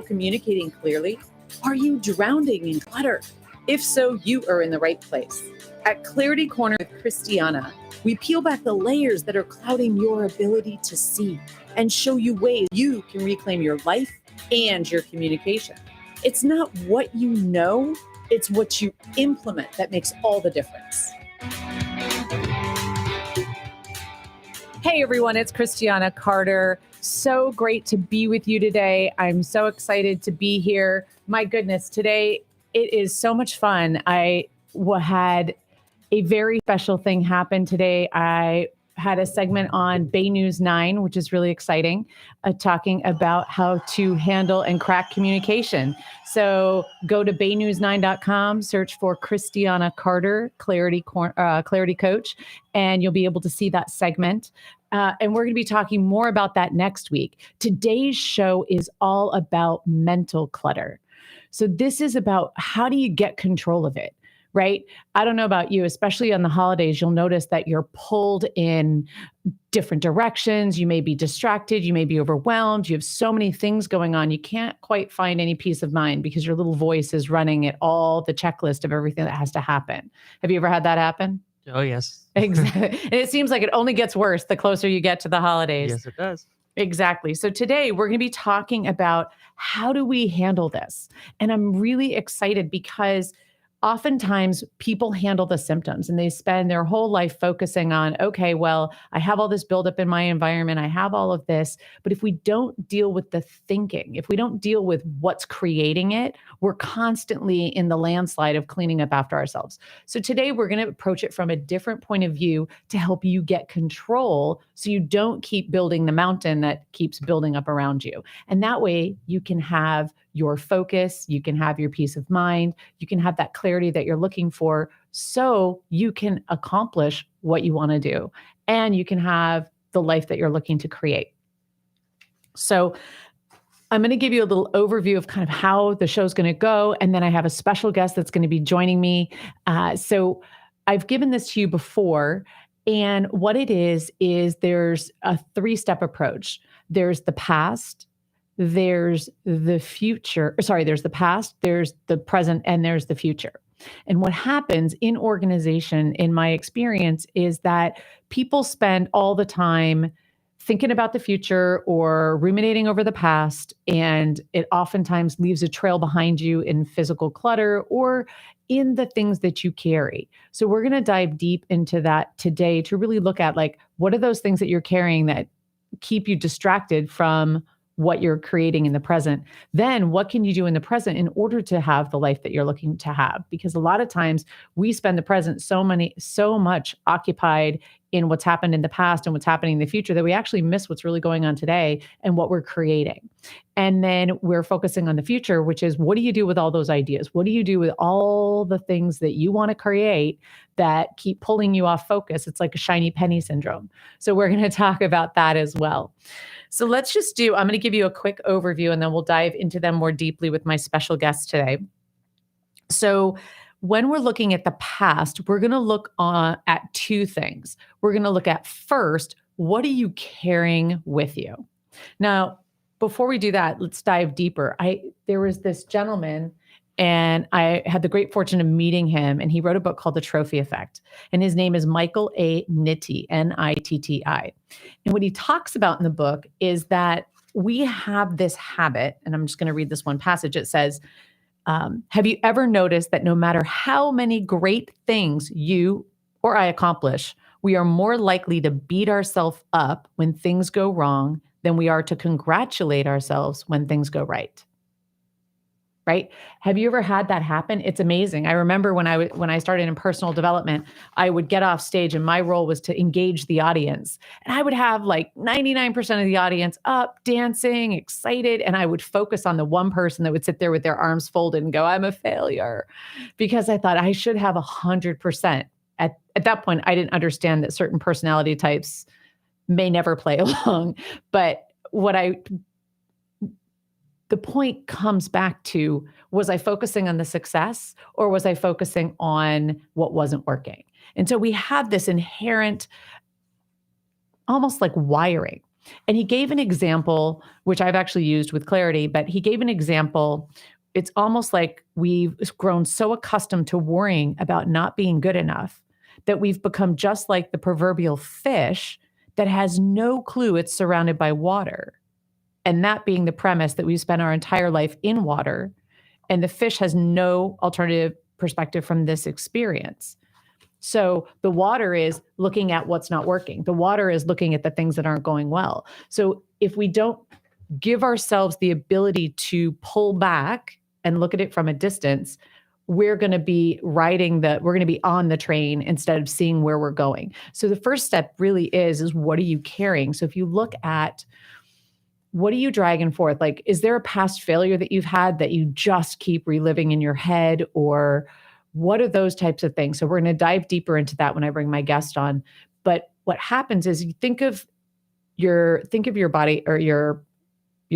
communicating clearly? Are you drowning in clutter? If so, you are in the right place. At Clarity Corner with Christiana, we peel back the layers that are clouding your ability to see and show you ways you can reclaim your life and your communication. It's not what you know, it's what you implement that makes all the difference. Hey everyone, it's Christiana Carter. So great to be with you today. I'm so excited to be here. My goodness, today it is so much fun. I had a very special thing happen today. I had a segment on Bay News 9, which is really exciting, talking about how to handle and crack communication. So go to baynews9.com, search for Christiana Carter, Clarity Coach, and you'll be able to see that segment. And we're going to be talking more about that next week. Today's show is all about mental clutter. So this is about how do you get control of it? Right? I don't know about you, especially on the holidays, you'll notice that you're pulled in different directions. You may be distracted. You may be overwhelmed. You have so many things going on. You can't quite find any peace of mind because your little voice is running at all the checklist of everything that has to happen. Have you ever had that happen? Oh, yes. Exactly. And it seems like it only gets worse the closer you get to the holidays. Yes, it does. Exactly. So today we're going to be talking about how do we handle this? And I'm really excited because oftentimes people handle the symptoms and they spend their whole life focusing on, okay, well, I have all this buildup in my environment. I have all of this. But if we don't deal with the thinking, if we don't deal with what's creating it, we're constantly in the landslide of cleaning up after ourselves. So today we're going to approach it from a different point of view to help you get control so you don't keep building the mountain that keeps building up around you. And that way you can have your focus, you can have your peace of mind, you can have that clarity that you're looking for so you can accomplish what you want to do and you can have the life that you're looking to create. So I'm going to give you a little overview of kind of how the show's going to go. And then I have a special guest that's going to be joining me. So I've given this to you before. And what it is there's a 3-step approach. There's the past, there's the future. Sorry, there's the past, there's the present, and there's the future. And what happens in organization, in my experience, is that people spend all the time thinking about the future or ruminating over the past, and it oftentimes leaves a trail behind you in physical clutter or in the things that you carry. So we're going to dive deep into that today to really look at, like, what are those things that you're carrying that keep you distracted from what you're creating in the present. Then what can you do in the present in order to have the life that you're looking to have? Because a lot of times we spend the present so much occupied in what's happened in the past and what's happening in the future that we actually miss what's really going on today and what we're creating. And then we're focusing on the future, which is, what do you do with all those ideas? What do you do with all the things that you want to create that keep pulling you off focus? It's like a shiny penny syndrome. So we're going to talk about that as well. So I'm going to give you a quick overview and then we'll dive into them more deeply with my special guest today. So when we're looking at the past, we're going to look at 2 things. We're going to look at, first, what are you carrying with you? Now, before we do that, let's dive deeper. There was this gentleman, and I had the great fortune of meeting him, and he wrote a book called The Trophy Effect. And his name is Michael A. Nitti, Nitti. And what he talks about in the book is that we have this habit, and I'm just going to read this one passage. It says, have you ever noticed that no matter how many great things you or I accomplish, we are more likely to beat ourselves up when things go wrong than we are to congratulate ourselves when things go right? Right? Have you ever had that happen? It's amazing. I remember when I started in personal development, I would get off stage and my role was to engage the audience. And I would have like 99% of the audience up, dancing, excited. And I would focus on the one person that would sit there with their arms folded and go, I'm a failure. Because I thought I should have 100%. At that point, I didn't understand that certain personality types may never play along. But the point comes back to, was I focusing on the success or was I focusing on what wasn't working? And so we have this inherent, almost like wiring. And he gave an example, which I've actually used with clarity, but he gave an example. It's almost like we've grown so accustomed to worrying about not being good enough that we've become just like the proverbial fish that has no clue it's surrounded by water. And that being the premise that we've spent our entire life in water, and the fish has no alternative perspective from this experience. So the water is looking at what's not working. The water is looking at the things that aren't going well. So if we don't give ourselves the ability to pull back and look at it from a distance, we're going to be we're going to be on the train instead of seeing where we're going. So the first step really is what are you carrying? So if you look at what are you dragging forth? Like, is there a past failure that you've had that you just keep reliving in your head, or what are those types of things? So we're going to dive deeper into that when I bring my guest on. But what happens is you think of your body or your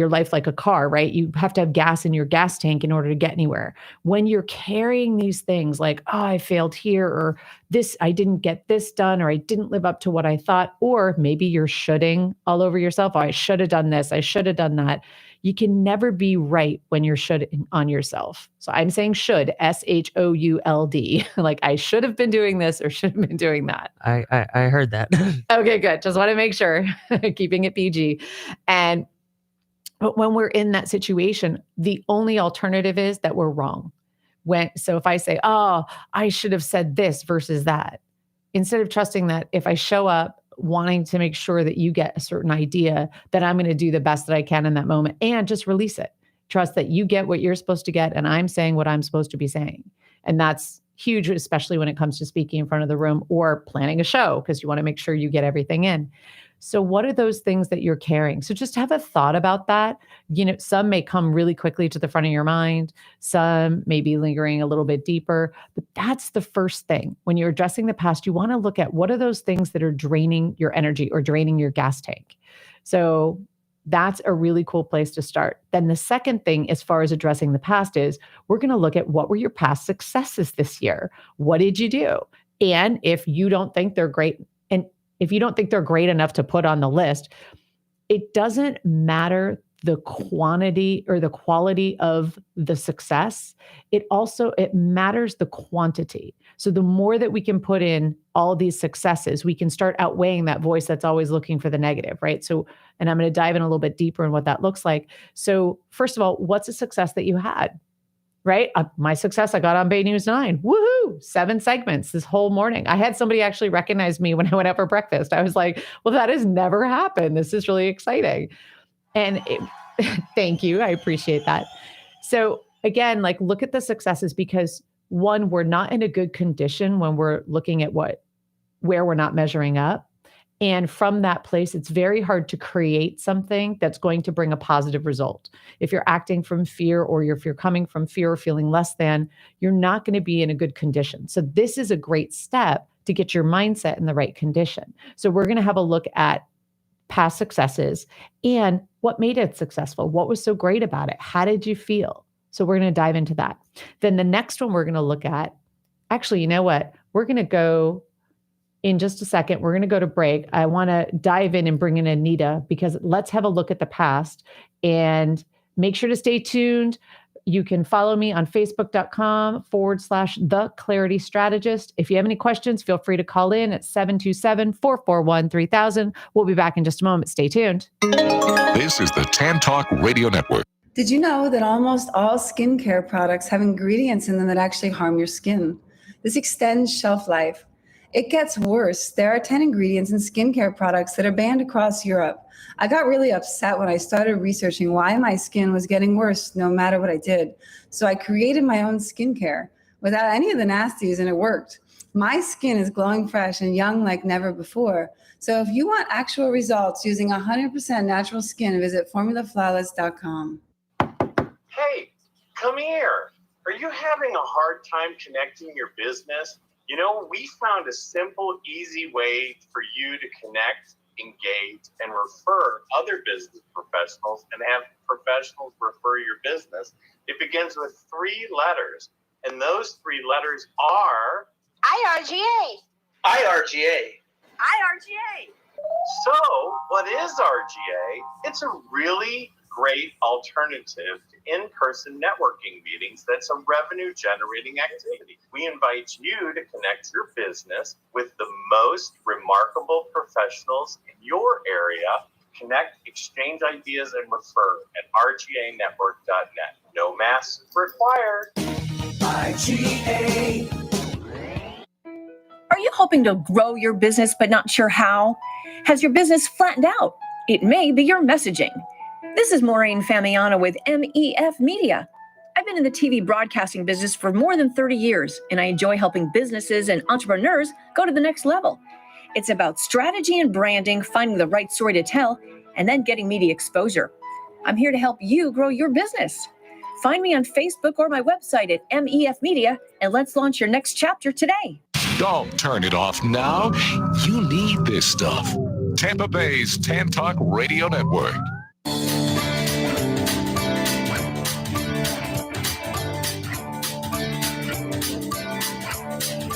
life like a car, right? You have to have gas in your gas tank in order to get anywhere. When you're carrying these things like, oh, I failed here, or this, I didn't get this done, or I didn't live up to what I thought, or maybe you're shoulding all over yourself. Oh, I should have done this. I should have done that. You can never be right when you're shoulding on yourself. So I'm saying should, SHOULD, like I should have been doing this or should have been doing that. I heard that. Okay, good. Just want to make sure, keeping it PG. But when we're in that situation, the only alternative is that we're wrong. So if I say, oh, I should have said this versus that, instead of trusting that if I show up wanting to make sure that you get a certain idea, that I'm going to do the best that I can in that moment and just release it. Trust that you get what you're supposed to get and I'm saying what I'm supposed to be saying. And that's huge, especially when it comes to speaking in front of the room or planning a show, because you want to make sure you get everything in. So what are those things that you're carrying? So just have a thought about that. Some may come really quickly to the front of your mind. Some may be lingering a little bit deeper, but that's the first thing. When you're addressing the past, you want to look at what are those things that are draining your energy or draining your gas tank. So that's a really cool place to start. Then the second thing, as far as addressing the past, is we're going to look at what were your past successes this year? What did you do? And if you don't think they're great, and if you don't think they're great enough to put on the list, it doesn't matter the quantity or the quality of the success. It matters the quantity. So the more that we can put in all these successes, we can start outweighing that voice that's always looking for the negative, right? So, and I'm going to dive in a little bit deeper in what that looks like. So first of all, what's a success that you had? Right? My success, I got on Bay News 9. Woohoo! 7 segments this whole morning. I had somebody actually recognize me when I went out for breakfast. I was like, well, that has never happened. This is really exciting. And thank you. I appreciate that. So again, like look at the successes because one, we're not in a good condition when we're looking at where we're not measuring up. And from that place, it's very hard to create something that's going to bring a positive result. If you're acting from fear or if you're coming from fear or feeling less than, you're not going to be in a good condition. So this is a great step to get your mindset in the right condition. So we're going to have a look at past successes and what made it successful. What was so great about it? How did you feel? So we're going to dive into that. Then the next one we're going to look at, actually, you know what? We're going to go in just a second. We're going to go to break. I want to dive in and bring in Anita because let's have a look at the past and make sure to stay tuned. You can follow me on facebook.com/The Clarity Strategist. If you have any questions, feel free to call in at 727-441-3000. We'll be back in just a moment. Stay tuned. This is the Tan Talk Radio Network. Did you know that almost all skincare products have ingredients in them that actually harm your skin? This extends shelf life. It gets worse. There are 10 ingredients in skincare products that are banned across Europe. I got really upset when I started researching why my skin was getting worse no matter what I did. So I created my own skincare without any of the nasties, and it worked. My skin is glowing fresh and young like never before. So if you want actual results using 100% natural skin, visit formulaflawless.com. Hey, come here. Are you having a hard time connecting your business? You know, we found a simple, easy way for you to connect, engage, and refer other business professionals and have professionals refer your business. It begins with 3 letters, and those 3 letters are IRGA. IRGA. IRGA. So, what is RGA? It's a really great alternative to in-person networking meetings that's a revenue-generating activity. We invite you to connect your business with the most remarkable professionals in your area. Connect, exchange ideas, and refer at rganetwork.net. No masks required. RGA. Are you hoping to grow your business but not sure how? Has your business flattened out? It may be your messaging. This is Maureen Famiano with MEF Media. I've been in the TV broadcasting business for more than 30 years, and I enjoy helping businesses and entrepreneurs go to the next level. It's about strategy and branding, finding the right story to tell, and then getting media exposure. I'm here to help you grow your business. Find me on Facebook or my website at MEF Media, and let's launch your next chapter today. Don't turn it off now. You need this stuff. Tampa Bay's Tan Talk Radio Network.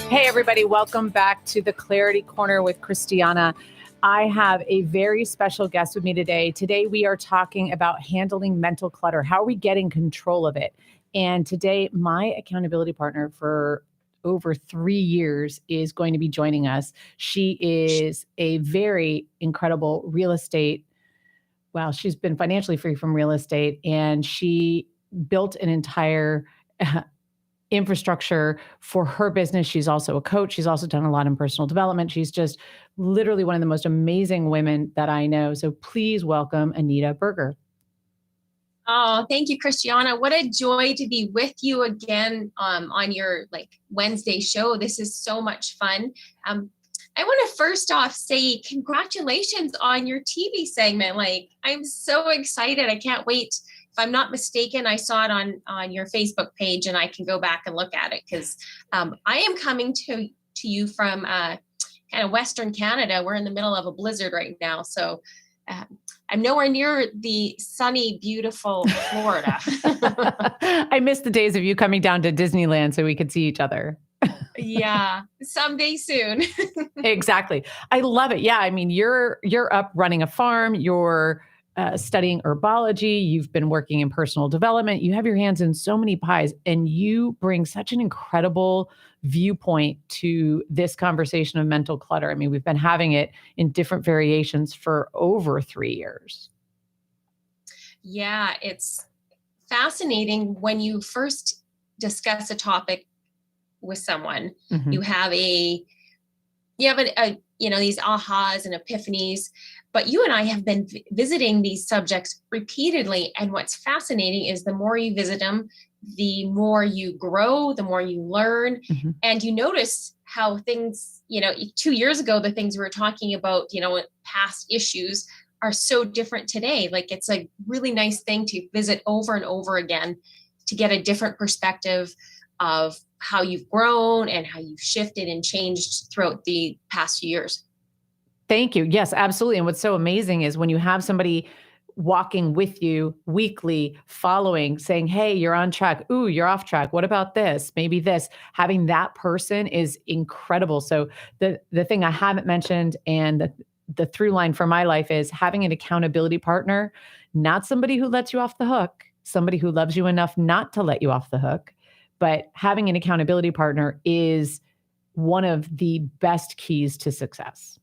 Hey, everybody. Welcome back to the Clarity Corner with Christiana. I have a very special guest with me today. Today, we are talking about handling mental clutter. How are we getting control of it? And today, my accountability partner for over 3 years is going to be joining us. She is a very incredible real estate. Well, she's been financially free from real estate, and she built an entire infrastructure for her business. She's also a coach. She's also done a lot in personal development. She's just literally one of the most amazing women that I know. So please welcome Anita Berger. Oh, thank you, Christiana. What a joy to be with you again on your Wednesday show. This is so much fun. I want to first off say congratulations on your TV segment. I'm so excited. I can't wait. If I'm not mistaken, I saw it on your Facebook page, and I can go back and look at it because I am coming to you from kind of Western Canada. We're in the middle of a blizzard right now, so I'm nowhere near the sunny, beautiful Florida. I miss the days of you coming down to Disneyland so we could see each other. Yeah, someday soon. Exactly. I love it. Yeah, I mean, you're up running a farm. You're studying herbology. You've been working in personal development. You have your hands in so many pies, and you bring such an incredible viewpoint to this conversation of mental clutter. I mean, we've been having it in different variations for over 3 years. Yeah, it's fascinating when you first discuss a topic with someone. Mm-hmm. You have these ahas and epiphanies. But you and I have been visiting these subjects repeatedly. And what's fascinating is the more you visit them, the more you grow, the more you learn. Mm-hmm. And you notice how things, 2 years ago, the things we were talking about, past issues are so different today. It's a really nice thing to visit over and over again to get a different perspective of how you've grown and how you've shifted and changed throughout the past few years. Thank you. Yes, absolutely. And what's so amazing is when you have somebody walking with you weekly, following, saying, hey, you're on track. Ooh, you're off track. What about this? Maybe this. Having that person is incredible. So the thing I haven't mentioned and the through line for my life is having an accountability partner, not somebody who lets you off the hook, somebody who loves you enough not to let you off the hook. But having an accountability partner is one of the best keys to success.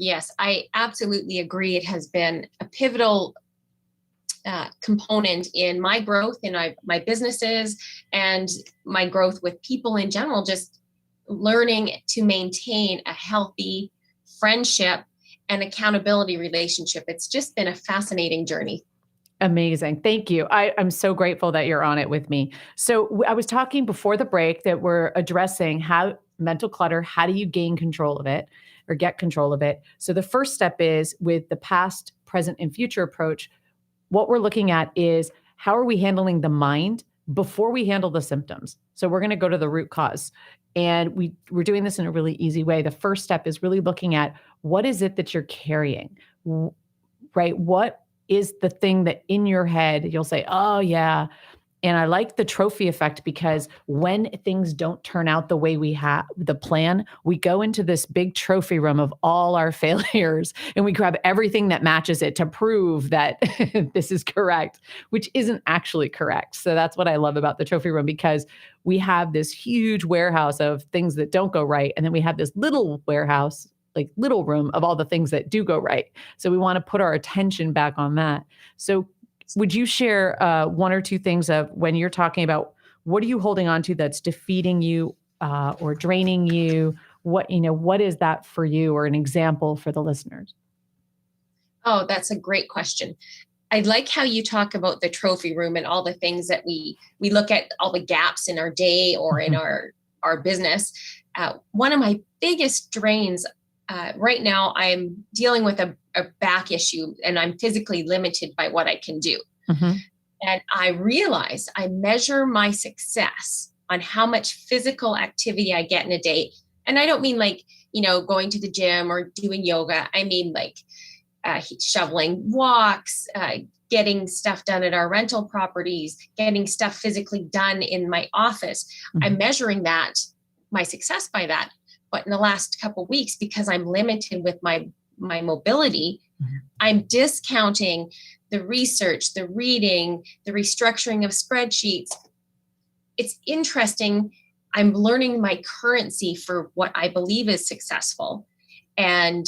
Yes, I absolutely agree. It has been a pivotal component in my growth, in my businesses, and my growth with people in general, just learning to maintain a healthy friendship and accountability relationship. It's just been a fascinating journey. Amazing. Thank you. I'm so grateful that you're on it with me. So I was talking before the break that we're addressing how mental clutter, how do you gain control of it or get control of it? So the first step is with the past, present, and future approach. What we're looking at is how are we handling the mind before we handle the symptoms? So we're going to go to the root cause. And we're doing this in a really easy way. The first step is really looking at what is it that you're carrying, right? What is the thing that in your head, you'll say, oh yeah, And I like the trophy effect because when things don't turn out the way we have the plan, we go into this big trophy room of all our failures and we grab everything that matches it to prove that this is correct, which isn't actually correct. So that's what I love about the trophy room, because we have this huge warehouse of things that don't go right. And then we have this little warehouse, like little room of all the things that do go right. So we want to put our attention back on that. So would you share one or two things of when you're talking about what are you holding on to that's defeating you or draining you? What is that for you, or an example for the listeners? Oh, that's a great question. I like how you talk about the trophy room and all the things that we look at, all the gaps in our day or in our business. One of my biggest drains right now, I'm dealing with a back issue, and I'm physically limited by what I can do. Mm-hmm. And I realize I measure my success on how much physical activity I get in a day. And I don't mean like, going to the gym or doing yoga. I mean like shoveling walks, getting stuff done at our rental properties, getting stuff physically done in my office. Mm-hmm. I'm measuring my success by that. But in the last couple of weeks, because I'm limited with my mobility, mm-hmm. I'm discounting the research, the reading, the restructuring of spreadsheets. It's interesting. I'm learning my currency for what I believe is successful. And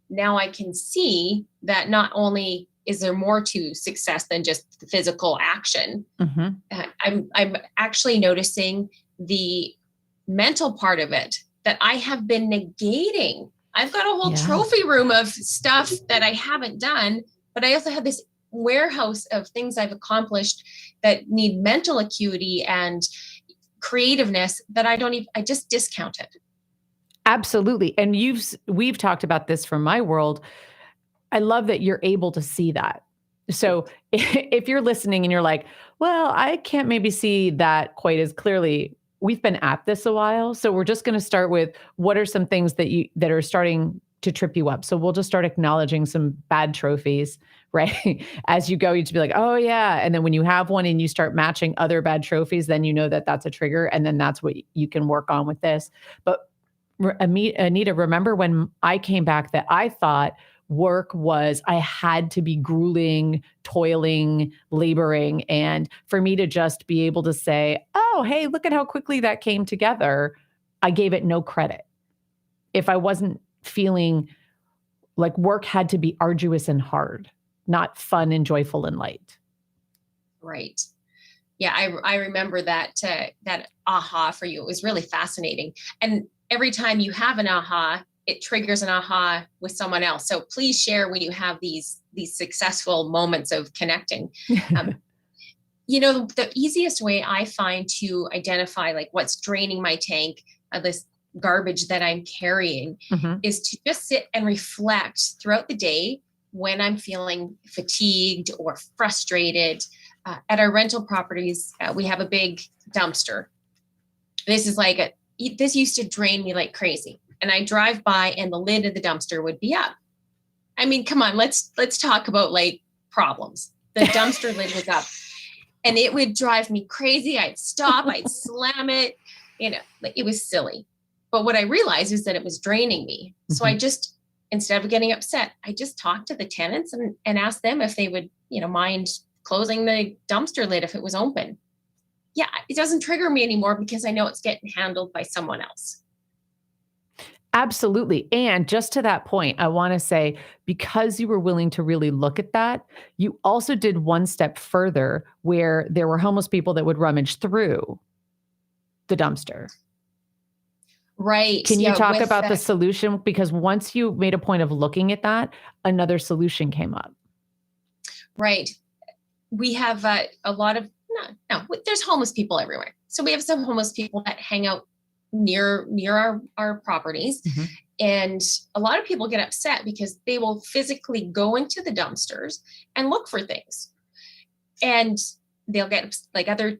now I can see that not only is there more to success than just the physical action, Mm-hmm. I'm actually noticing the mental part of it that I have been negating. I've got a whole trophy room of stuff that I haven't done, but I also have this warehouse of things I've accomplished that need mental acuity and creativeness that I just discount it. Absolutely. And we've talked about this from my world. I love that you're able to see that. So if you're listening and you're like, well, I can't maybe see that quite as clearly, we've been at this a while. So we're just going to start with what are some things that are starting to trip you up. So we'll just start acknowledging some bad trophies, right? As you go, you just be like, oh yeah. And then when you have one and you start matching other bad trophies, then you know that that's a trigger. And then that's what you can work on with this. But Anita, remember when I came back that I thought work was, I had to be grueling, toiling, laboring. And for me to just be able to say, oh, hey, look at how quickly that came together, I gave it no credit. If I wasn't feeling like work had to be arduous and hard, not fun and joyful and light. Right. Yeah, I remember that aha for you. It was really fascinating. And every time you have an aha, it triggers an aha with someone else. So please share when you have these successful moments of connecting. The easiest way I find to identify like what's draining my tank, this garbage that I'm carrying, Mm-hmm. is to just sit and reflect throughout the day when I'm feeling fatigued or frustrated. At our rental properties, we have a big dumpster. This used to drain me like crazy. And I drive by and the lid of the dumpster would be up. I mean, come on, let's talk about like problems. The dumpster lid was up and it would drive me crazy. I'd stop, I'd slam it. It was silly. But what I realized is that it was draining me. Mm-hmm. So I just, instead of getting upset, I just talked to the tenants and asked them if they would, mind closing the dumpster lid if it was open. Yeah, it doesn't trigger me anymore because I know it's getting handled by someone else. Absolutely. And just to that point, I want to say, because you were willing to really look at that, you also did one step further where there were homeless people that would rummage through the dumpster. Right. Can you talk about the solution? Because once you made a point of looking at that, another solution came up. Right. We have a lot of, no, there's homeless people everywhere. So we have some homeless people that hang out near our properties. Mm-hmm. And a lot of people get upset because they will physically go into the dumpsters and look for things. And they'll get, like, other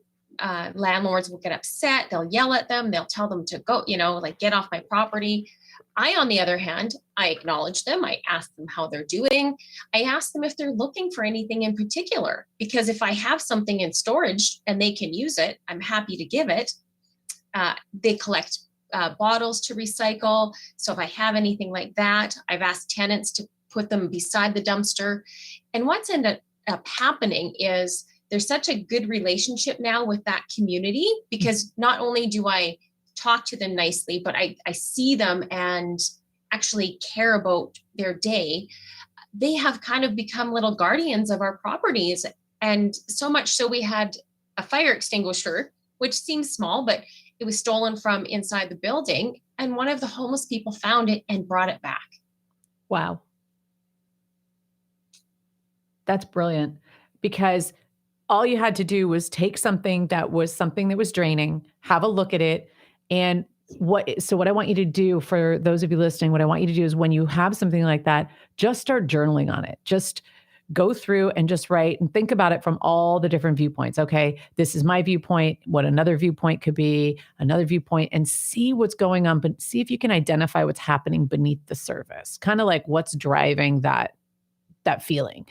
landlords will get upset. They'll yell at them. They'll tell them to go, like, get off my property. I, on the other hand, I acknowledge them. I ask them how they're doing. I ask them if they're looking for anything in particular, because if I have something in storage and they can use it, I'm happy to give it. They collect bottles to recycle. So if I have anything like that, I've asked tenants to put them beside the dumpster. And what's ended up happening is there's such a good relationship now with that community, because not only do I talk to them nicely, but I see them and actually care about their day. They have kind of become little guardians of our properties. And so much so we had a fire extinguisher, which seems small, but it was stolen from inside the building. And one of the homeless people found it and brought it back. Wow. That's brilliant, because all you had to do was take something that was draining, have a look at it. And what I want you to do, for those of you listening, what I want you to do is, when you have something like that, just start journaling on it. Just go through and just write and think about it from all the different viewpoints. Okay, this is my viewpoint, what another viewpoint could be, another viewpoint, and see what's going on, but see if you can identify what's happening beneath the surface, kind of like what's driving that feeling.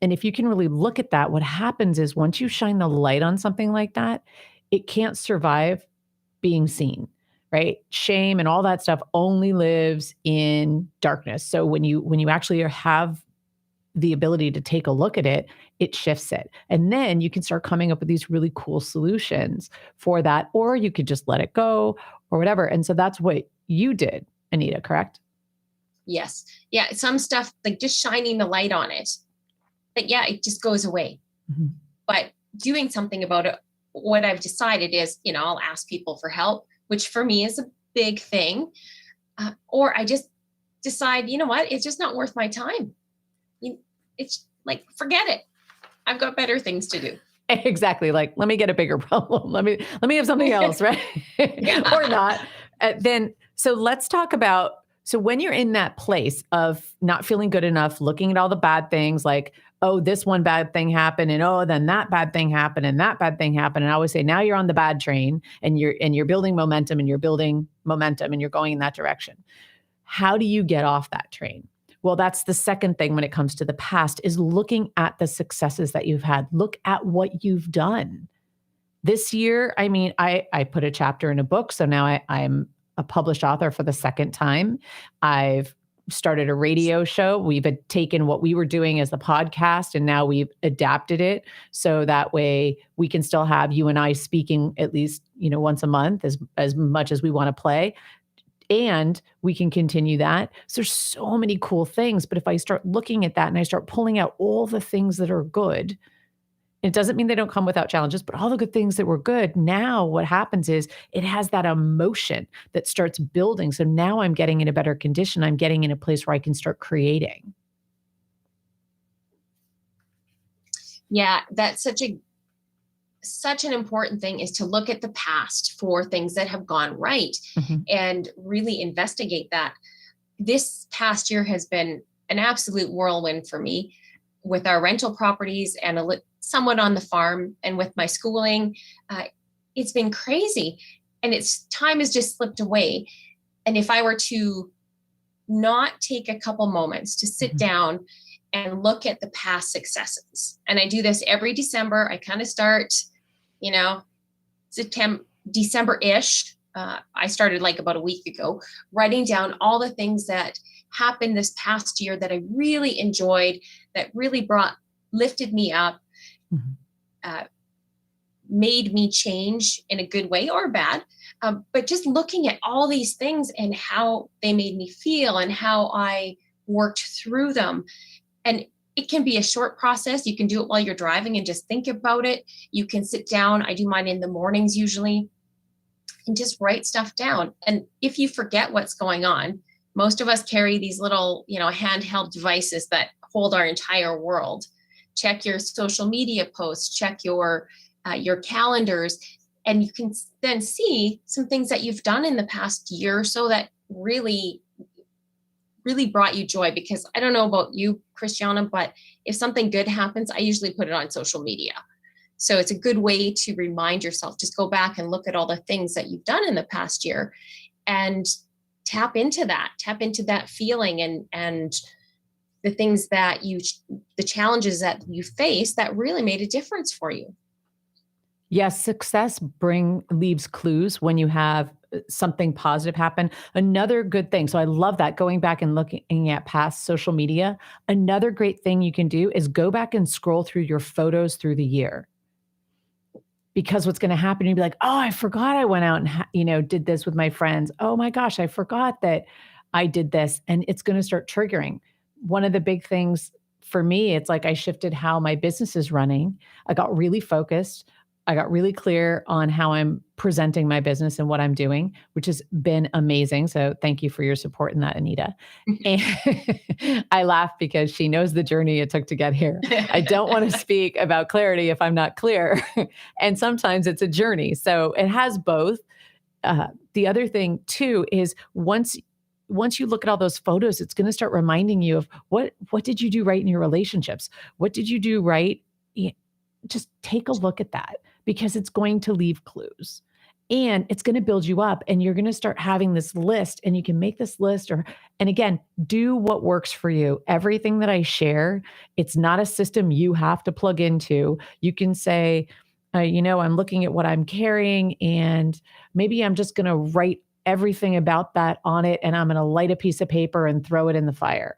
And if you can really look at that, what happens is, once you shine the light on something like that, it can't survive being seen, right? Shame and all that stuff only lives in darkness. So when you actually have the ability to take a look at it, it shifts it. And then you can start coming up with these really cool solutions for that, or you could just let it go or whatever. And so that's what you did, Anita, correct? Yes. Yeah. Some stuff, like just shining the light on it, but yeah, it just goes away. Mm-hmm. But doing something about it, what I've decided is, I'll ask people for help, which for me is a big thing. Or I just decide, you know what, it's just not worth my time. It's like, forget it. I've got better things to do. Exactly. Like, let me get a bigger problem. Let me have something else, right? Or not. So let's talk about, so when you're in that place of not feeling good enough, looking at all the bad things, like, oh, this one bad thing happened, and oh, then that bad thing happened, and that bad thing happened. And I always say, now you're on the bad train, and you're building momentum, and you're going in that direction. How do you get off that train? Well, that's the second thing when it comes to the past, is looking at the successes that you've had. Look at what you've done. This year, I mean, I put a chapter in a book, so now I'm a published author for the second time. I've started a radio show. We've taken what we were doing as the podcast, and now we've adapted it, so that way we can still have you and I speaking at least, once a month, as much as we want to play. And we can continue that. So there's so many cool things. But if I start looking at that and I start pulling out all the things that are good, it doesn't mean they don't come without challenges, but all the good things that were good, now what happens is it has that emotion that starts building. So now I'm getting in a better condition. I'm getting in a place where I can start creating. Yeah, that's such an important thing, is to look at the past for things that have gone right, and really investigate that. This past year has been an absolute whirlwind for me, with our rental properties and somewhat on the farm, and with my schooling. It's been crazy, and time has just slipped away. And if I were to not take a couple moments to sit down and look at the past successes, and I do this every December, I kind of start, December-ish. I started like about a week ago, writing down all the things that happened this past year that I really enjoyed, that really lifted me up, made me change in a good way or bad. But just looking at all these things and how they made me feel and how I worked through them. And it can be a short process. You can do it while you're driving and just think about it. You can sit down. I do mine in the mornings usually, and just write stuff down. And if you forget what's going on, most of us carry these little, handheld devices that hold our entire world. Check your social media posts, check your calendars, and you can then see some things that you've done in the past year or so that really brought you joy. Because I don't know about you, Christiana, but if something good happens, I usually put it on social media. So it's a good way to remind yourself, just go back and look at all the things that you've done in the past year. And tap into that feeling and the things that the challenges that you face that really made a difference for you. Yes, success leaves clues when you have something positive happen. Another good thing, so I love that, going back and looking at past social media. Another great thing you can do is go back and scroll through your photos through the year. Because what's gonna happen, you'll be like, "Oh, I forgot I went out and did this with my friends. Oh my gosh, I forgot that I did this," and it's gonna start triggering. One of the big things for me, it's like I shifted how my business is running. I got really focused. I got really clear on how I'm presenting my business and what I'm doing, which has been amazing. So thank you for your support in that, Anita. And I laugh because she knows the journey it took to get here. I don't want to speak about clarity if I'm not clear. And sometimes it's a journey. So it has both. The other thing too is once you look at all those photos, it's going to start reminding you of what did you do right in your relationships? What did you do right? Just take a look at that, because it's going to leave clues and it's going to build you up, and you're going to start having this list, and you can make this list and again, do what works for you. Everything that I share, it's not a system you have to plug into. You can say, I'm looking at what I'm carrying, and maybe I'm just going to write everything about that on it, and I'm going to light a piece of paper and throw it in the fire.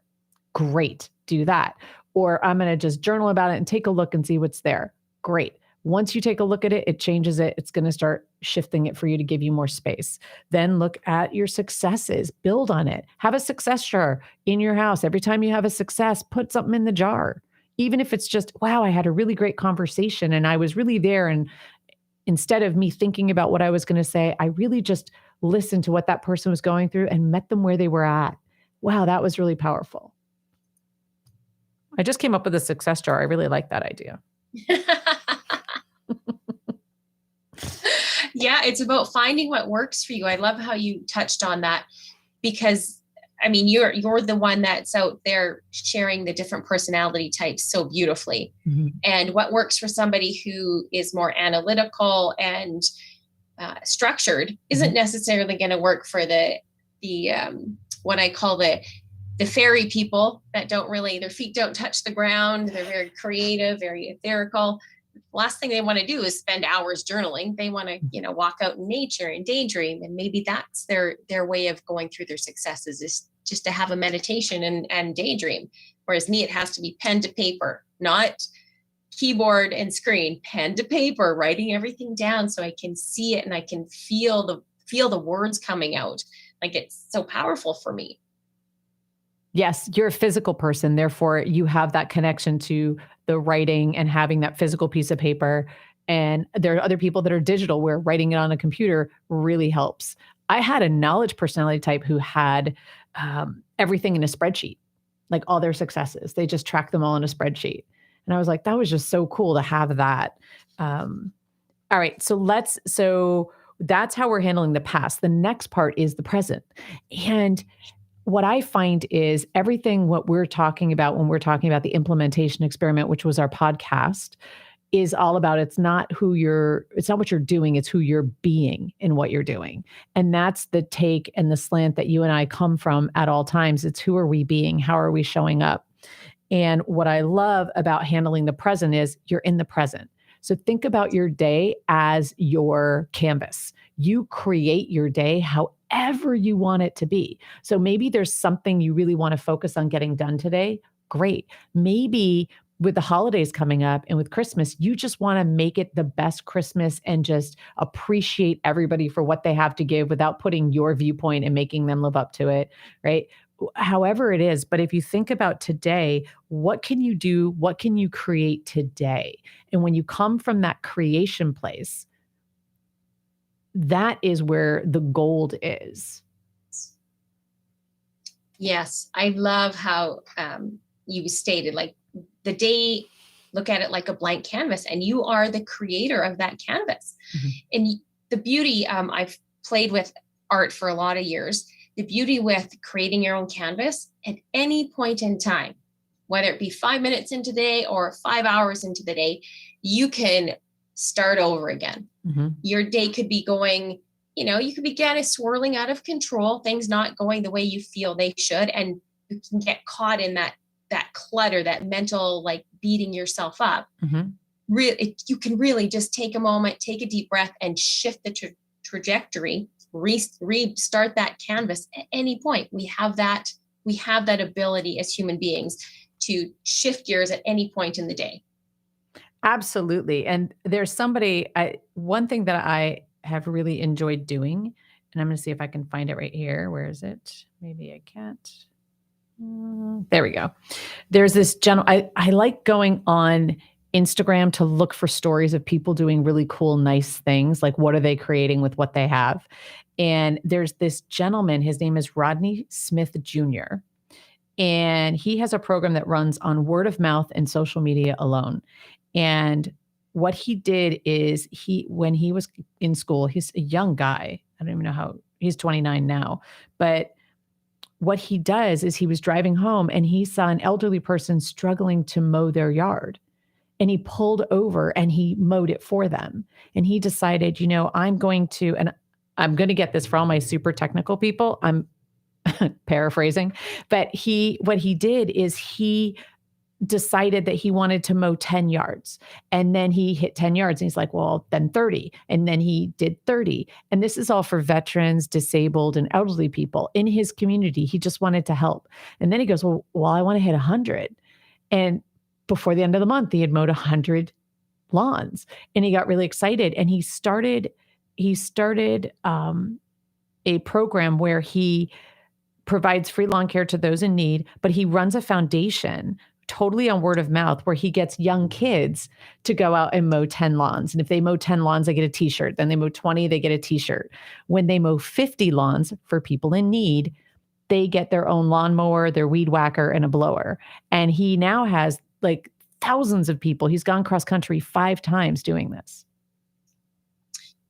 Great. Do that. Or I'm going to just journal about it and take a look and see what's there. Great. Once you take a look at it, it changes it. It's going to start shifting it for you to give you more space. Then look at your successes, build on it. Have a success jar in your house. Every time you have a success, put something in the jar. Even if it's just, wow, I had a really great conversation and I was really there. And instead of me thinking about what I was going to say, I really just listened to what that person was going through and met them where they were at. Wow, that was really powerful. I just came up with a success jar. I really like that idea. Yeah, it's about finding what works for you. I love how you touched on that, because I mean, you're the one that's out there sharing the different personality types so beautifully. Mm-hmm. And what works for somebody who is more analytical and structured isn't necessarily going to work for the what I call the fairy people that don't really, their feet don't touch the ground. They're very creative, very etherical. Last thing they want to do is spend hours journaling. They want to, walk out in nature and daydream. And maybe that's their way of going through their successes, is just to have a meditation and daydream. Whereas me, it has to be pen to paper, not keyboard and screen, pen to paper, writing everything down so I can see it and I can feel the words coming out. Like, it's so powerful for me. Yes, you're a physical person. Therefore, you have that connection to the writing and having that physical piece of paper. And there are other people that are digital, where writing it on a computer really helps. I had a knowledge personality type who had everything in a spreadsheet, like all their successes. They just track them all in a spreadsheet. And I was like, that was just so cool to have that. All right. So that's how we're handling the past. The next part is the present. And what I find is what we're talking about when we're talking about the implementation experiment, which was our podcast, is all about, it's not what you're doing, it's who you're being in what you're doing. And that's the take and the slant that you and I come from at all times. It's who are we being? How are we showing up? And what I love about handling the present is you're in the present. So think about your day as your canvas. You create your day however you want it to be. So maybe there's something you really want to focus on getting done today. Great. Maybe with the holidays coming up and with Christmas, you just want to make it the best Christmas and just appreciate everybody for what they have to give without putting your viewpoint and making them live up to it, right? However it is. But if you think about today, what can you do? What can you create today? And when you come from that creation place, that is where the gold is. Yes. I love how you stated, like, the day, look at it like a blank canvas, and you are the creator of that canvas. Mm-hmm. And the beauty, I've played with art for a lot of years. The beauty with creating your own canvas at any point in time, whether it be 5 minutes into the day or 5 hours into the day, you can start over again. Mm-hmm. Your day could be going you could begin swirling out of control, things not going the way you feel they should, and you can get caught in that clutter, that mental, like, beating yourself up. You can really just take a moment, take a deep breath, and shift the trajectory, restart that canvas at any point. We have that ability as human beings to shift gears at any point in the day. Absolutely. And there's one thing that I have really enjoyed doing, and I'm going to see if I can find it right here. Where is it? Maybe I can't. There we go. There's this I like going on Instagram to look for stories of people doing really cool, nice things. Like, what are they creating with what they have? And there's this gentleman, his name is Rodney Smith Jr. And he has a program that runs on word of mouth and social media alone. And what he did is when he was in school, he's a young guy. I don't even know how he's 29 now, but what he does is he was driving home and he saw an elderly person struggling to mow their yard. And he pulled over and he mowed it for them. And he decided, I'm going to get this for all my super technical people. I'm paraphrasing, but what he did is he decided that he wanted to mow 10 yards, and then he hit 10 yards and he's like, well, then 30. And then he did 30. And this is all for veterans, disabled, and elderly people in his community. He just wanted to help. And then he goes, well, I want to hit 100. And before the end of the month, he had mowed 100 lawns, and he got really excited. And he started a program where he provides free lawn care to those in need, but he runs a foundation totally on word of mouth where he gets young kids to go out and mow 10 lawns. And if they mow 10 lawns, they get a t-shirt. Then they mow 20, they get a t-shirt. When they mow 50 lawns for people in need, they get their own lawnmower, their weed whacker, and a blower. And he now has like thousands of people. He's gone cross country 5 times doing this.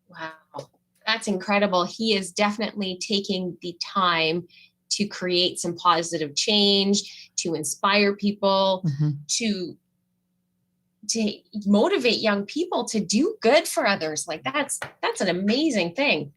Wow. That's incredible. He is definitely taking the time to create some positive change, to inspire people, to motivate young people to do good for others. Like, that's an amazing thing.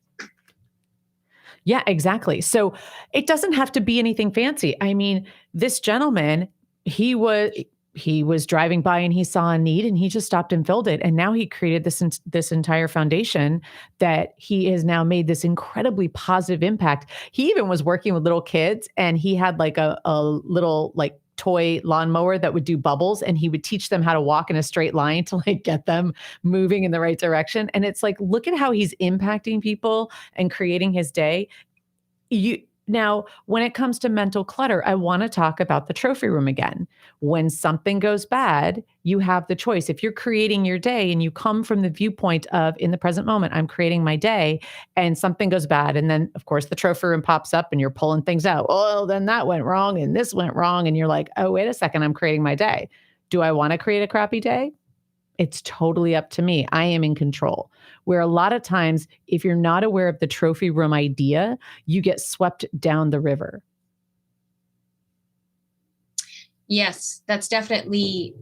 Yeah, exactly. So it doesn't have to be anything fancy. I mean, this gentleman, he was driving by and he saw a need and he just stopped and filled it. And now he created this entire foundation that he has now made this incredibly positive impact. He even was working with little kids, and he had like a little like toy lawnmower that would do bubbles, and he would teach them how to walk in a straight line to like get them moving in the right direction. And it's like, look at how he's impacting people and creating his day. Now, when it comes to mental clutter, I want to talk about the trophy room again. When something goes bad, you have the choice. If you're creating your day and you come from the viewpoint of, in the present moment, I'm creating my day, and something goes bad, and then, of course, the trophy room pops up and you're pulling things out. Oh, then that went wrong and this went wrong. And you're like, oh, wait a second, I'm creating my day. Do I want to create a crappy day? It's totally up to me. I am in control. Where a lot of times, if you're not aware of the trophy room idea, you get swept down the river. Yes, that's definitely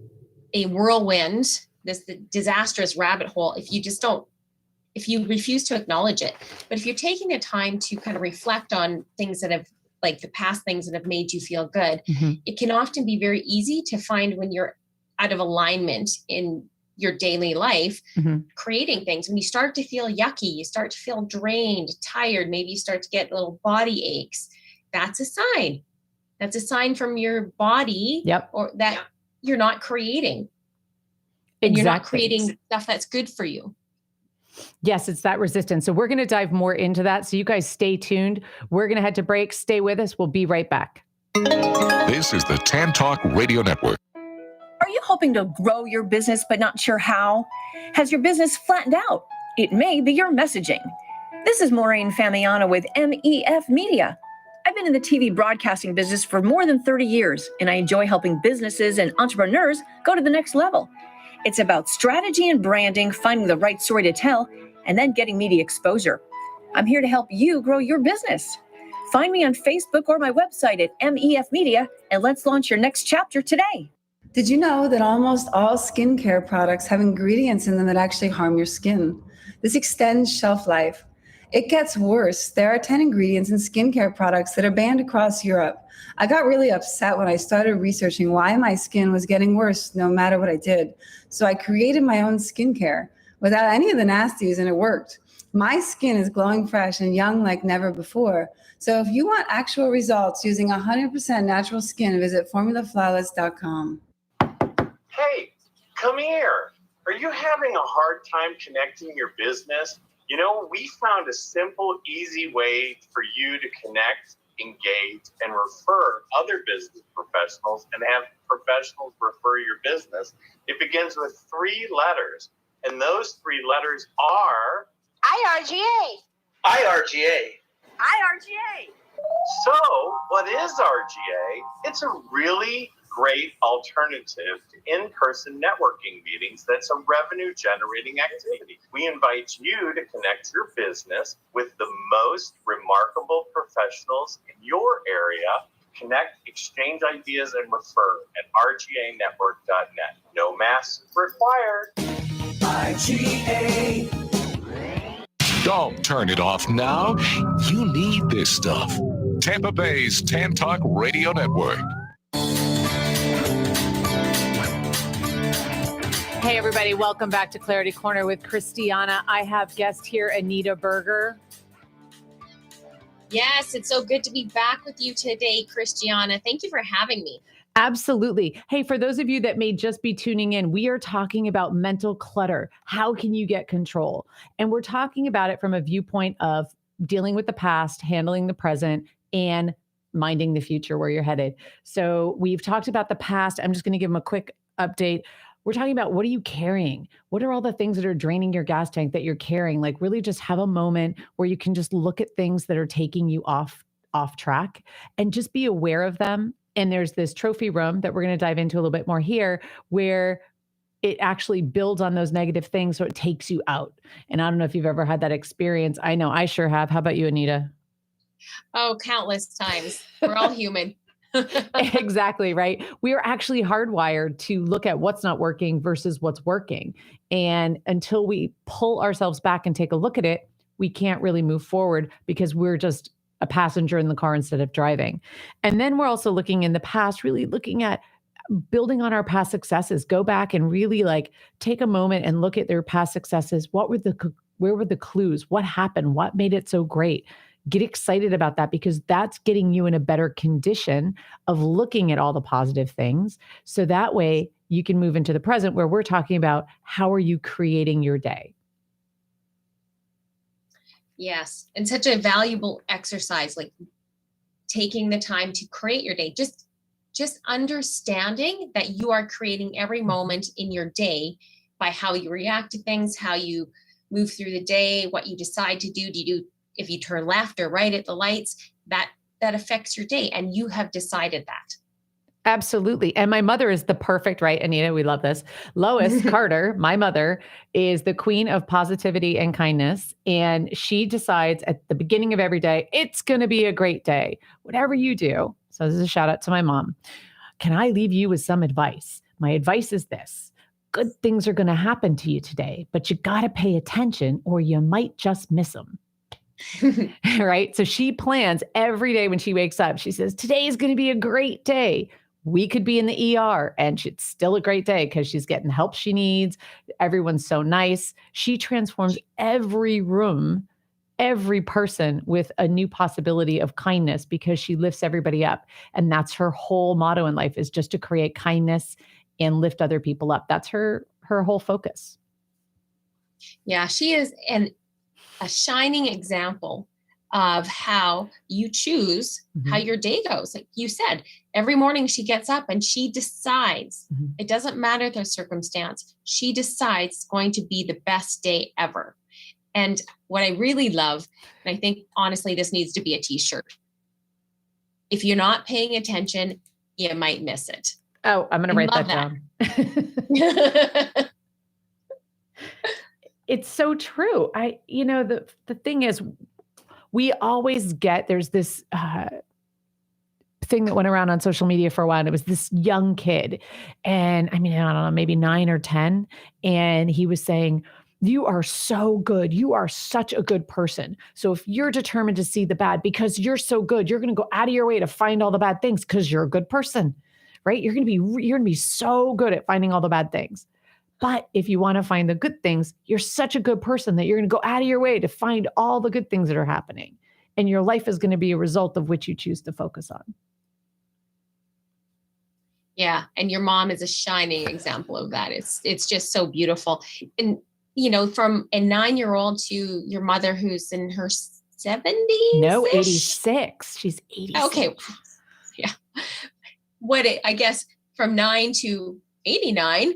a whirlwind, the disastrous rabbit hole, if you refuse to acknowledge it. But if you're taking the time to kind of reflect on things that have, like the past things that have made you feel good, it can often be very easy to find when you're out of alignment in your daily life, creating things. When you start to feel yucky, you start to feel drained, tired, maybe you start to get little body aches. That's a sign. That's a sign from your body, or that you're not creating. And you're not creating stuff that's good for you. Yes, it's that resistance. So we're going to dive more into that. So you guys stay tuned. We're going to head to break. Stay with us. We'll be right back. This is the Tan Talk Radio Network. Are you hoping to grow your business but not sure how? Has your business flattened out? It may be your messaging. This is Maureen Famiana with MEF Media. I've been in the TV broadcasting business for more than 30 years, and I enjoy helping businesses and entrepreneurs go to the next level. It's about strategy and branding, finding the right story to tell, and then getting media exposure. I'm here to help you grow your business. Find me on Facebook or my website at MEF Media, and let's launch your next chapter today. Did you know that almost all skincare products have ingredients in them that actually harm your skin? This extends shelf life. It gets worse. There are 10 ingredients in skincare products that are banned across Europe. I got really upset when I started researching why my skin was getting worse no matter what I did. So I created my own skincare without any of the nasties, and it worked. My skin is glowing fresh and young like never before. So if you want actual results using 100% natural skin, visit formulaflawless.com. Hey, come here. Are you having a hard time connecting your business? We found a simple, easy way for you to connect, engage, and refer other business professionals and have professionals refer your business. It begins with 3 letters, and those 3 letters are IRGA. IRGA. IRGA. So, what is RGA? It's a really great alternative to in-person networking meetings that's a revenue-generating activity. We invite you to connect your business with the most remarkable professionals in your area. Connect, exchange ideas, and refer at rganetwork.net. No masks required. IGA. Don't turn it off now. You need this stuff. Tampa Bay's Tan Talk Radio Network. Hey, everybody. Welcome back to Clarity Corner with Christiana. I have guest here, Anita Berger. Yes, it's so good to be back with you today, Christiana. Thank you for having me. Absolutely. Hey, for those of you that may just be tuning in, we are talking about mental clutter. How can you get control? And we're talking about it from a viewpoint of dealing with the past, handling the present, and minding the future, where you're headed. So we've talked about the past. I'm just going to give them a quick update. We're talking about, what are you carrying? What are all the things that are draining your gas tank that you're carrying? Like, really just have a moment where you can just look at things that are taking you off track and just be aware of them. And there's this trophy room that we're going to dive into a little bit more here, where it actually builds on those negative things. So it takes you out. And I don't know if you've ever had that experience. I know I sure have. How about you, Anita? Oh, countless times. We're all human. Exactly, right. We are actually hardwired to look at what's not working versus what's working. And until we pull ourselves back and take a look at it, we can't really move forward, because we're just a passenger in the car instead of driving. And then we're also looking in the past, really looking at building on our past successes. Go back and really take a moment and look at their past successes. Where were the clues? What happened? What made it so great? Get excited about that, because that's getting you in a better condition of looking at all the positive things. So that way you can move into the present, where we're talking about, how are you creating your day? Yes. And such a valuable exercise, like taking the time to create your day. Just understanding that you are creating every moment in your day by how you react to things, how you move through the day, what you decide to do. If you turn left or right at the lights, that affects your day, and you have decided that. Absolutely. And my mother is the perfect, right, Anita? We love this. Lois Carter, my mother, is the queen of positivity and kindness. And she decides at the beginning of every day, it's going to be a great day, whatever you do. So this is a shout out to my mom. Can I leave you with some advice? My advice is this: good things are going to happen to you today, but you got to pay attention, or you might just miss them. Right? So she plans every day when she wakes up. She says, today is going to be a great day. We could be in the ER and it's still a great day, because she's getting help she needs. Everyone's so nice. She transforms every room, every person, with a new possibility of kindness, because she lifts everybody up. And that's her whole motto in life, is just to create kindness and lift other people up. That's her whole focus. Yeah, she is a shining example of how you choose how your day goes. Like you said, every morning she gets up and she decides, it doesn't matter the circumstance, she decides it's going to be the best day ever. And what I really love, and I think honestly, this needs to be a t-shirt. If you're not paying attention, you might miss it. Oh, I'm going to write that down. It's so true. The thing is, we always there's this thing that went around on social media for a while, and it was this young kid. And I don't know, maybe 9 or 10. And he was saying, You are so good. You are such a good person. So if you're determined to see the bad because you're so good, you're going to go out of your way to find all the bad things because you're a good person, right? You're going to be so good at finding all the bad things. But if you want to find the good things, you're such a good person that you're going to go out of your way to find all the good things that are happening. And your life is going to be a result of which you choose to focus on. Yeah, and your mom is a shining example of that. It's just so beautiful. And from a 9-year-old to your mother who's in her 70s. No, 86. She's 86. Okay. Yeah. I guess from 9 to 89,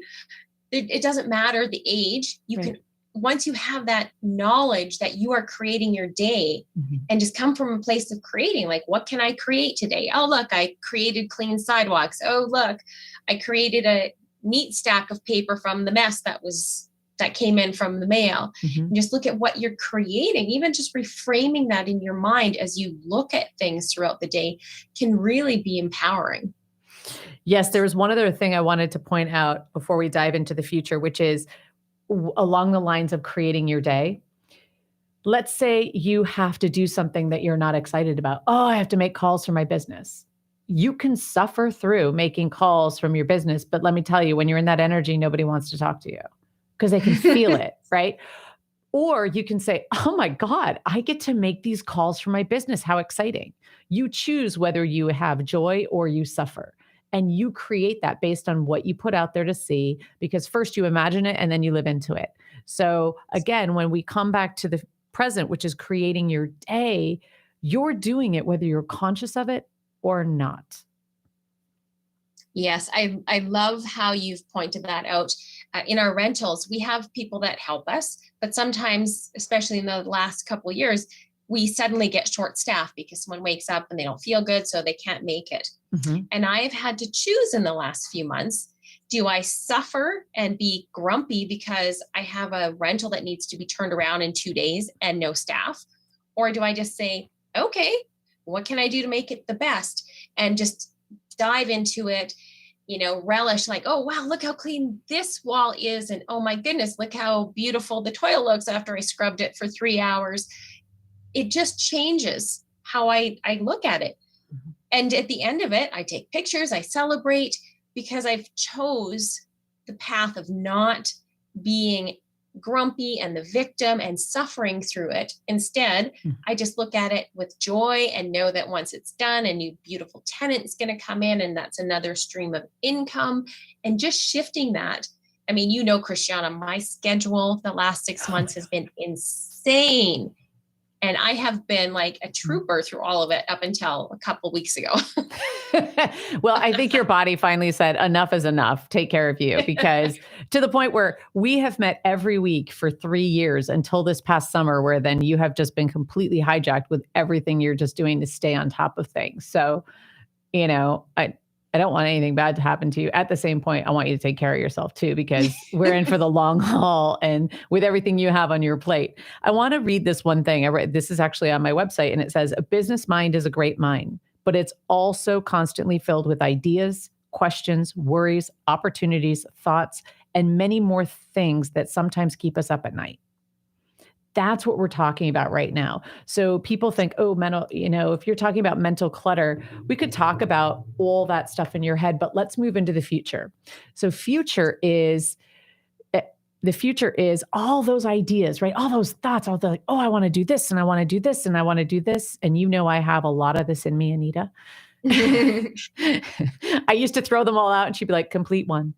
it doesn't matter the age. You can, once you have that knowledge that you are creating your day and just come from a place of creating, like, what can I create today? Oh, look, I created clean sidewalks. Oh, look, I created a neat stack of paper from the mess that came in from the mail. And just look at what you're creating. Even just reframing that in your mind as you look at things throughout the day can really be empowering. Yes, there was one other thing I wanted to point out before we dive into the future, which is along the lines of creating your day. Let's say you have to do something that you're not excited about. Oh, I have to make calls for my business. You can suffer through making calls from your business, but let me tell you, when you're in that energy, nobody wants to talk to you because they can feel it, right? Or you can say, oh my God, I get to make these calls for my business. How exciting. You choose whether you have joy or you suffer. And you create that based on what you put out there to see, because first you imagine it and then you live into it. So again, when we come back to the present, which is creating your day, you're doing it whether you're conscious of it or not. Yes, I love how you've pointed that out. In our rentals, we have people that help us, but sometimes, especially in the last couple of years, we suddenly get short staffed because someone wakes up and they don't feel good, so they can't make it. And I've had to choose in the last few months, do I suffer and be grumpy because I have a rental that needs to be turned around in 2 days and no staff? Or do I just say, okay, what can I do to make it the best? And just dive into it, relish, like, oh, wow, look how clean this wall is. And oh my goodness, look how beautiful the toilet looks after I scrubbed it for 3 hours. It just changes how I look at it. And at the end of it, I take pictures, I celebrate, because I've chose the path of not being grumpy and the victim and suffering through it. Instead, I just look at it with joy and know that once it's done, a new beautiful tenant is going to come in, and that's another stream of income. And just shifting that. I mean, Christiana, my schedule the last 6 months has been insane. And I have been like a trooper through all of it up until a couple of weeks ago. Well, I think your body finally said, enough is enough. Take care of you. Because to the point where we have met every week for 3 years until this past summer, where then you have just been completely hijacked with everything you're just doing to stay on top of things. So, I don't want anything bad to happen to you. At the same point, I want you to take care of yourself too, because we're in for the long haul, and with everything you have on your plate. I want to read this one thing. This is actually on my website, and it says, a business mind is a great mind, but it's also constantly filled with ideas, questions, worries, opportunities, thoughts, and many more things that sometimes keep us up at night. That's what we're talking about right now. So people think, oh, mental, if you're talking about mental clutter, we could talk about all that stuff in your head, but let's move into the future. So the future is all those ideas, right? All those thoughts, all the like, oh, I want to do this and I want to do this and I want to do this. And I have a lot of this in me, Anita. I used to throw them all out and she'd be like, complete one.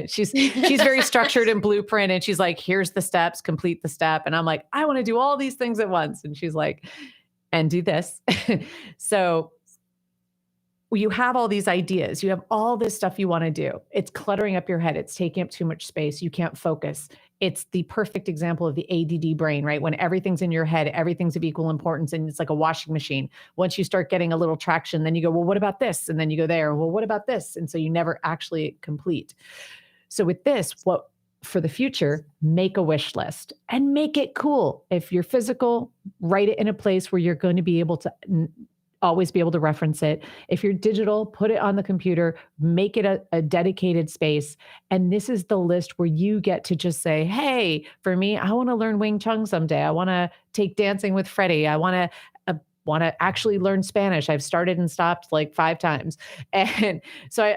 She's very structured and blueprint. And she's like, here's the steps, complete the step. And I'm like, I want to do all these things at once. And she's like, and do this. So you have all these ideas, you have all this stuff you want to do. It's cluttering up your head. It's taking up too much space. You can't focus. It's the perfect example of the ADD brain, right? When everything's in your head, everything's of equal importance, and it's like a washing machine. Once you start getting a little traction, then you go, well, what about this? And then you go there, well, what about this? And so you never actually complete. So with this, for the future, make a wish list and make it cool. If you're physical, write it in a place where you're going to be able to always be able to reference it. If you're digital, put it on the computer, make it a dedicated space. And this is the list where you get to just say, hey, for me, I want to learn Wing Chun someday. I want to take dancing with Freddie. I want to actually learn Spanish. I've started and stopped like 5 times. And so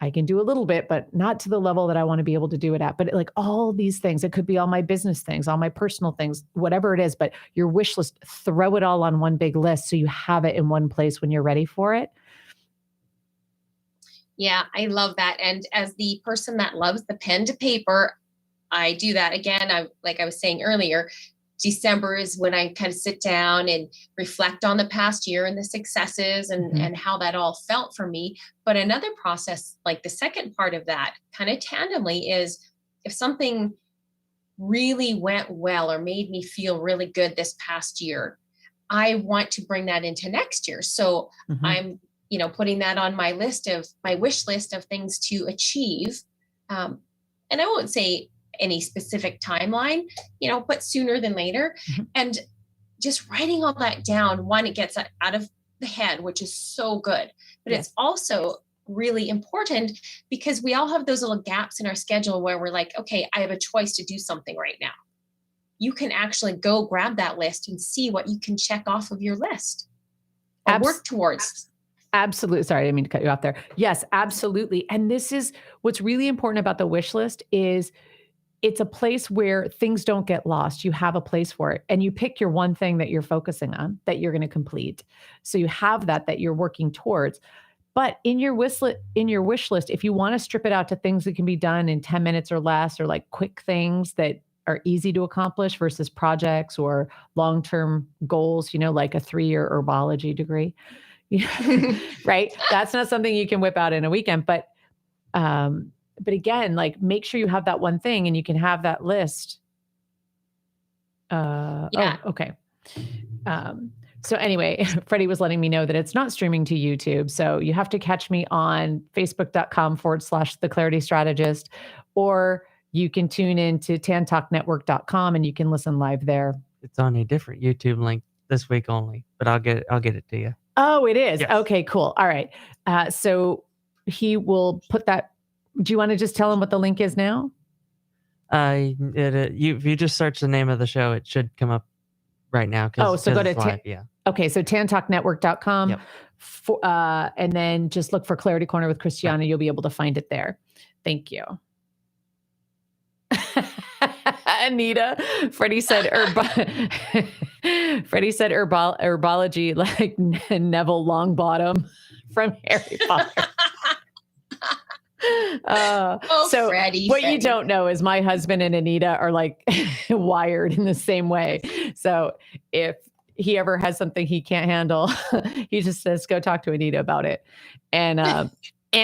I can do a little bit, but not to the level that I want to be able to do it at. But like all these things, it could be all my business things, all my personal things, whatever it is, but your wish list, throw it all on one big list so you have it in one place when you're ready for it. Yeah, I love that. And as the person that loves the pen to paper, I do that again. Like I was saying earlier, December is when I kind of sit down and reflect on the past year and the successes and how that all felt for me. But another process, like the second part of that, kind of tandemly, is if something really went well or made me feel really good this past year, I want to bring that into next year. So I'm, putting that on my wish list of things to achieve. And I won't say any specific timeline, but sooner than later. And just writing all that down, one, it gets out of the head, which is so good, but it's also really important because we all have those little gaps in our schedule where we're like, okay, I have a choice to do something right now. You can actually go grab that list and see what you can check off of your list or work towards. Absolutely. Sorry, I didn't mean to cut you off there. Yes, absolutely. And this is what's really important about the wish list is it's a place where things don't get lost. You have a place for it and you pick your one thing that you're focusing on that you're going to complete. So you have that you're working towards. But in your wish list, if you want to strip it out to things that can be done in 10 minutes or less, or like quick things that are easy to accomplish versus projects or long-term goals, like a 3-year herbology degree, right? That's not something you can whip out in a weekend, but again, like make sure you have that one thing and you can have that list. Oh, okay. So anyway, Freddie was letting me know that it's not streaming to YouTube. So you have to catch me on facebook.com/The Clarity Strategist, or you can tune in to tantalknetwork.com and you can listen live there. It's on a different YouTube link this week only, but I'll get it to you. Oh, it is. Yes. Okay, cool. All right. So he will put that. Do you want to just tell him what the link is now? If you just search the name of the show, it should come up right now. So go to live, Okay, so tantalknetwork.com. Yep. And then just look for Clarity Corner with Christiana. Right. You'll be able to find it there. Thank you. Anita, Freddie said herbology like Neville Longbottom from Harry Potter. So Freddie. What you don't know is my husband and Anita are like wired in the same way. So if he ever has something he can't handle, he just says, go talk to Anita about it. And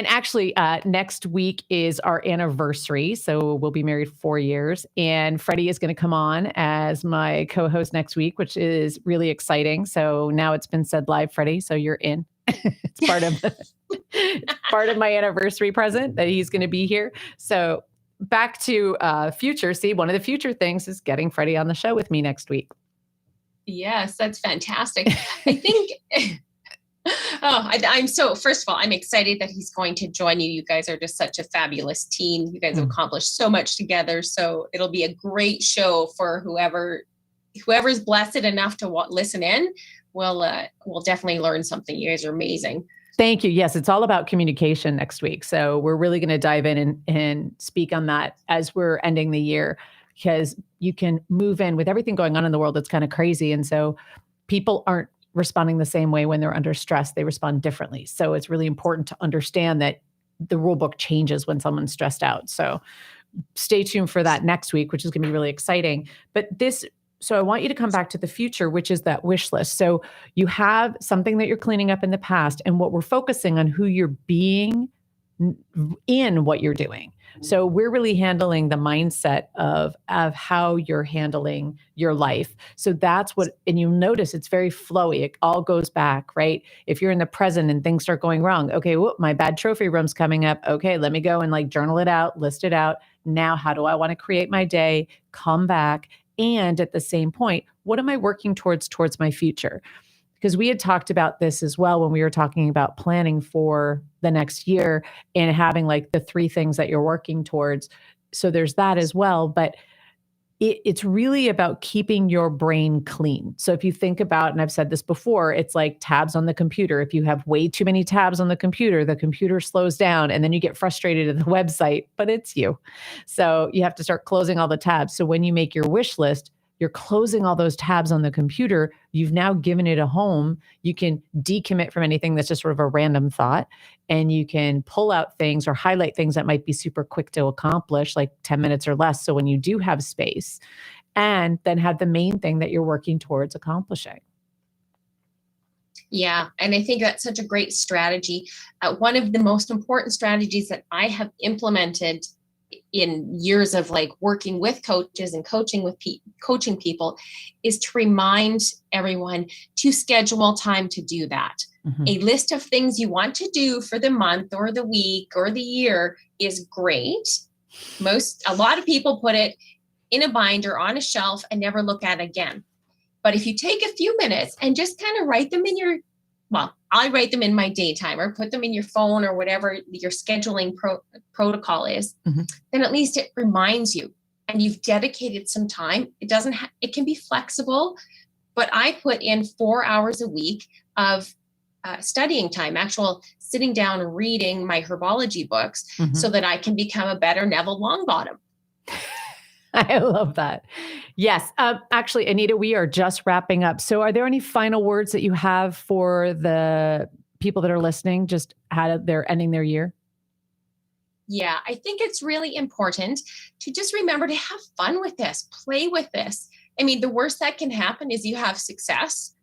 actually, next week is our anniversary. So we'll be married 4 years. And Freddie is going to come on as my co-host next week, which is really exciting. So now it's been said live, Freddie. So you're in. It's part of my anniversary present that he's going to be here. So back to future. See, one of the future things is getting Freddie on the show with me next week. Yes, that's fantastic. I think... first of all, I'm excited that he's going to join you. You guys are just such a fabulous team. You guys have accomplished so much together. So it'll be a great show for whoever's blessed enough to listen in. We'll definitely learn something. You guys are amazing. Thank you. Yes, it's all about communication next week. So we're really going to dive in and speak on that as we're ending the year, because you can move in with everything going on in the world. It's kind of crazy. And so people aren't responding the same way when they're under stress. They respond differently. So it's really important to understand that the rule book changes when someone's stressed out. So stay tuned for that next week, which is going to be really exciting. So I want you to come back to the future, which is that wish list. So you have something that you're cleaning up in the past, and what we're focusing on who you're being in what you're doing. So we're really handling the mindset of how you're handling your life. So that's and you'll notice it's very flowy. It all goes back, right? If you're in the present and things start going wrong, okay, my bad trophy room's coming up. Okay, let me go and journal it out, list it out. Now, how do I want to create my day? Come back. And at the same point, what am I working towards my future? Because we had talked about this as well when we were talking about planning for the next year and having like the 3 things that you're working towards. So there's that as well. But it's really about keeping your brain clean. So if you think about, and I've said this before, it's like tabs on the computer. If you have way too many tabs on the computer slows down and then you get frustrated at the website, but it's you. So you have to start closing all the tabs. So when you make your wish list, you're closing all those tabs on the computer. You've now given it a home. You can decommit from anything that's just sort of a random thought, and you can pull out things or highlight things that might be super quick to accomplish, like 10 minutes or less. So when you do have space, and then have the main thing that you're working towards accomplishing. Yeah. And I think that's such a great strategy. One of the most important strategies that I have implemented in years of like working with coaches and coaching people is to remind everyone to schedule time to do that. A list of things you want to do for the month or the week or the year is great. A lot of people put it in a binder on a shelf and never look at it again. But if you take a few minutes and just kind of write them in I write them in my daytime or put them in your phone or whatever your scheduling protocol is, then at least it reminds you and you've dedicated some time. It can be flexible, but I put in 4 hours a week of studying time, actual sitting down and reading my herbology books so that I can become a better Neville Longbottom. I love that. Yes. Actually, Anita, we are just wrapping up. So are there any final words that you have for the people that are listening, just how they're ending their year? Yeah, I think it's really important to just remember to have fun with this, play with this. I mean, the worst that can happen is you have success,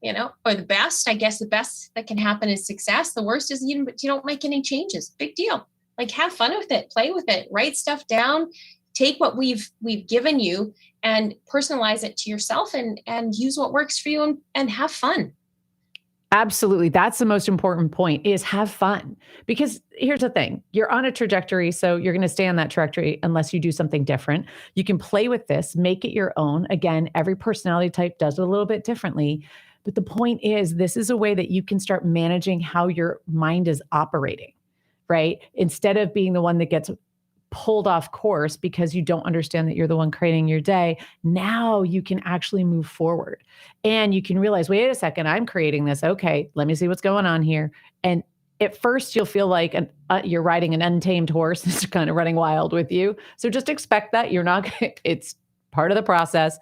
or the best that can happen is success. The worst is you don't make any changes. Big deal. Like have fun with it, play with it, write stuff down. Take what we've given you and personalize it to yourself and use what works for you and have fun. Absolutely. That's the most important point is have fun. Because here's the thing, you're on a trajectory, so you're going to stay on that trajectory unless you do something different. You can play with this, make it your own. Again, every personality type does it a little bit differently. But the point is, this is a way that you can start managing how your mind is operating, right? Instead of being the one that gets pulled off course because you don't understand that you're the one creating your day. Now you can actually move forward and you can realize, wait a second, I'm creating this. Okay, let me see what's going on here. And at first you'll feel like you're riding an untamed horse. It's kind of running wild with you. So just expect that it's part of the process.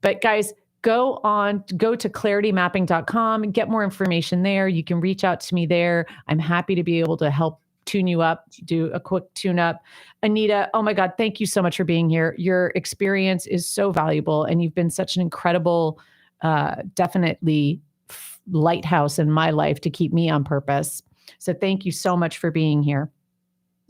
But guys, go to claritymapping.com and get more information there. You can reach out to me there. I'm happy to be able to help tune you up, do a quick tune up. Anita, oh my God, thank you so much for being here. Your experience is so valuable and you've been such an incredible, definitely lighthouse in my life to keep me on purpose. So thank you so much for being here.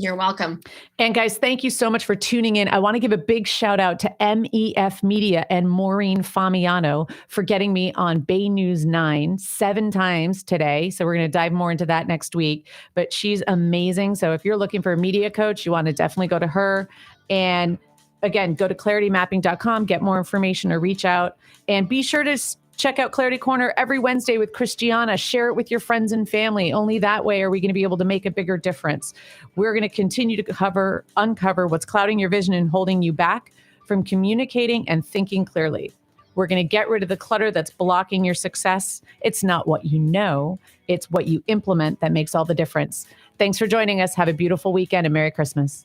You're welcome. And guys, thank you so much for tuning in. I want to give a big shout out to MEF Media and Maureen Famiano for getting me on Bay News 9 7 times today. So we're going to dive more into that next week, but she's amazing. So if you're looking for a media coach, you want to definitely go to her. And again, go to claritymapping.com, get more information or reach out and be sure to check out Clarity Corner every Wednesday with Christiana. Share it with your friends and family. Only that way are we going to be able to make a bigger difference. We're going to continue to uncover what's clouding your vision and holding you back from communicating and thinking clearly. We're going to get rid of the clutter that's blocking your success. It's not what you know, it's what you implement that makes all the difference. Thanks for joining us. Have a beautiful weekend and Merry Christmas.